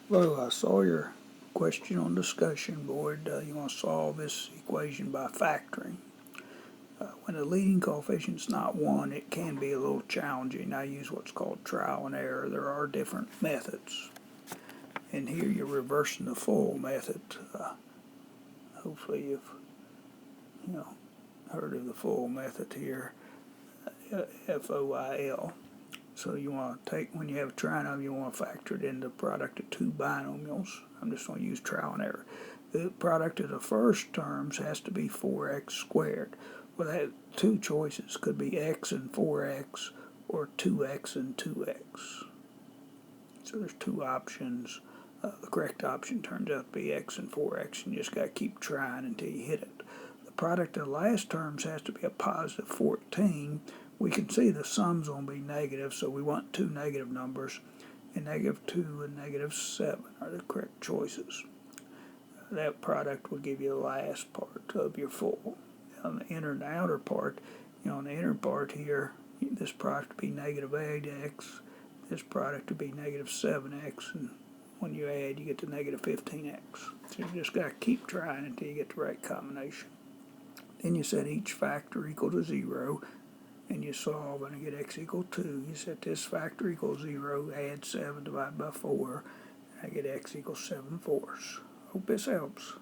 Hello, I saw your question on discussion board. You want to solve this equation by factoring. When the leading coefficient is not 1, it can be a little challenging. I use what's called trial and error. There are different methods. And here you're reversing the full method. Hopefully you've heard of the full method here, FOIL. So you want to take, when you have a trinomial, you want to factor it in the product of two binomials. I'm just going to use trial and error. The product of the first terms has to be 4x squared. Well, that two choices could be x and 4x or 2x and 2x. So there's two options. The correct option turns out to be x and 4x, and you just got to keep trying until you hit it. The product of the last terms has to be a positive 14. We can see the sum's going to be negative, so we want two negative numbers, and negative 2 and negative 7 are the correct choices. That product will give you the last part of your full. On the inner and the outer part, on the inner part here, this product would be negative 8x, this product would be negative 7x, and when you add, you get to negative 15x. So you just got to keep trying until you get the right combination. Then you set each factor equal to 0, and you solve and you get x equal 2. You set this factor equals 0, add 7 divided by 4, and I get x equals 7/4. Hope this helps.